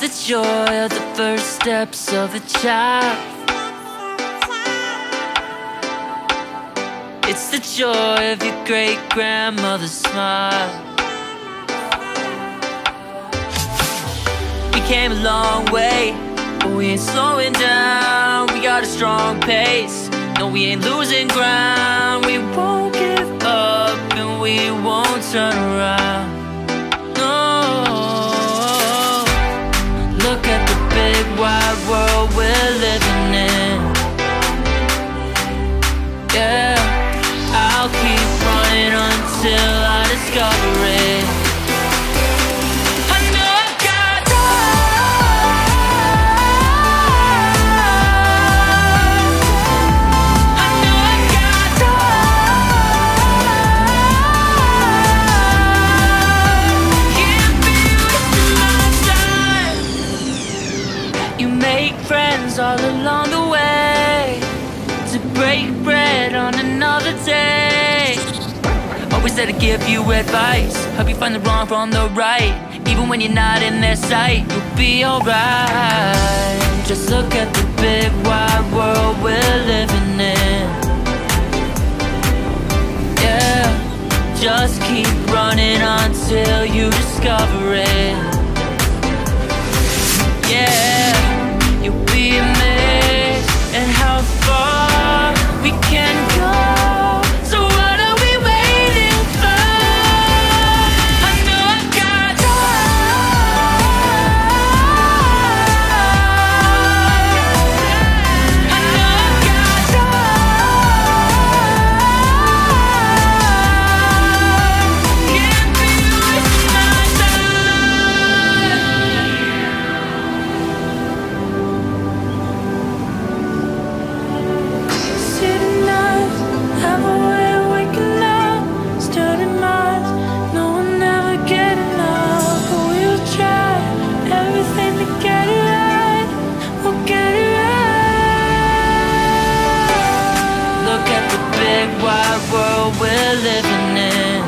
the joy of the first steps of a child. It's the joy of your great-grandmother's smile. We came a long way, but we ain't slowing down. We got a strong pace, no we ain't losing ground. We won't give up and we won't turn around. No, look at the big wide world we're living in. Yeah, I'll keep running until I discover it. I know I've got drive. I know I've got drive. Can't be wasting my time. You make friends all along the way, to break bread on another day. Always there to give you advice, help you find the wrong from the right. Even when you're not in their sight, you'll be alright. Just look at the big wide world we're living in. Yeah, just keep running until you discover it. Yeah, you'll be amazed at how far we can go. So what are we waiting for? I know I've got drive. I know I've got drive. Can't be wasting my City nights have a way of waking up, starting minds, no one ever get enough. But we'll try everything to get it right. We'll get it right. Look at the big wide world we're living in.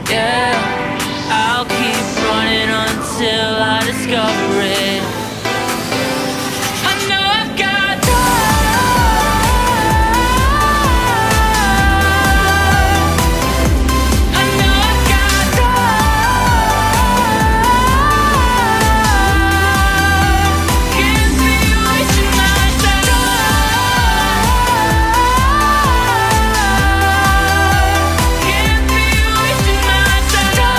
Yeah, I'll keep running until I discover it. I know I've got drive. I know I've got drive. Can't be wasting my time. Can't be wasting my time.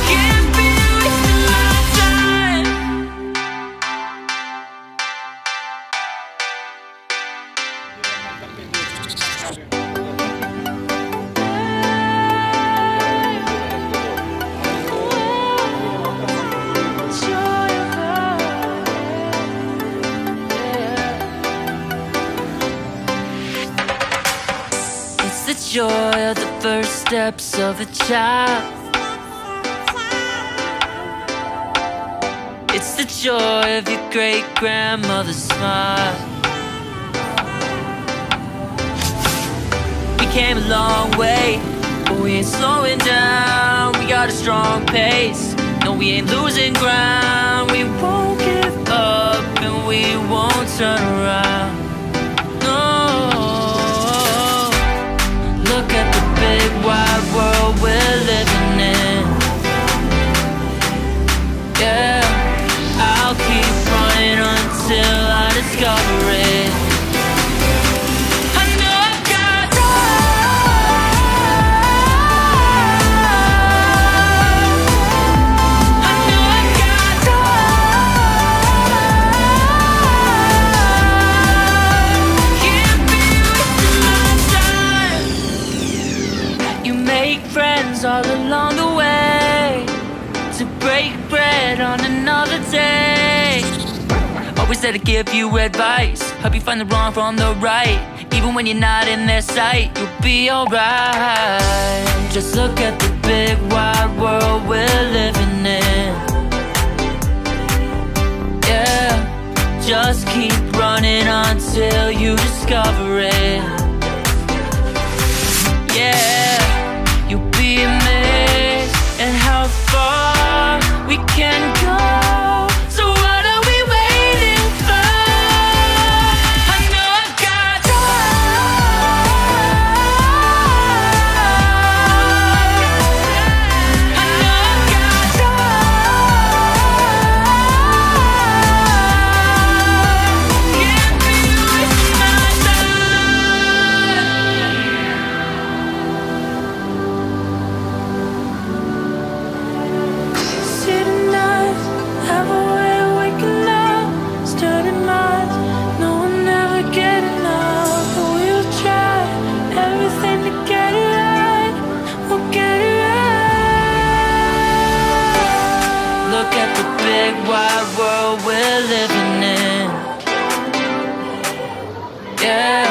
Can't be wasting my time. It's the joy of the first steps of a child. It's the joy of your great-grandmother's smile. We came a long way, but we ain't slowing down. We got a strong pace, no we ain't losing ground. We won't give up and we won't turn around. No, look at the big wide world we're living in. Yeah, I'll keep running until I discover it. I know I've got drive. I know I've got drive. Can't be wasting my time. You make friends all along the way, to break bread on another day. Always there to give you advice, help you find the wrong from the right. Even when you're not in their sight, you'll be alright. Just look at the big wide world we're living in. Yeah, just keep running until you discover it. Yeah, big wide world we're living in. Yeah,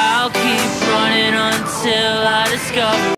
I'll keep running until I discover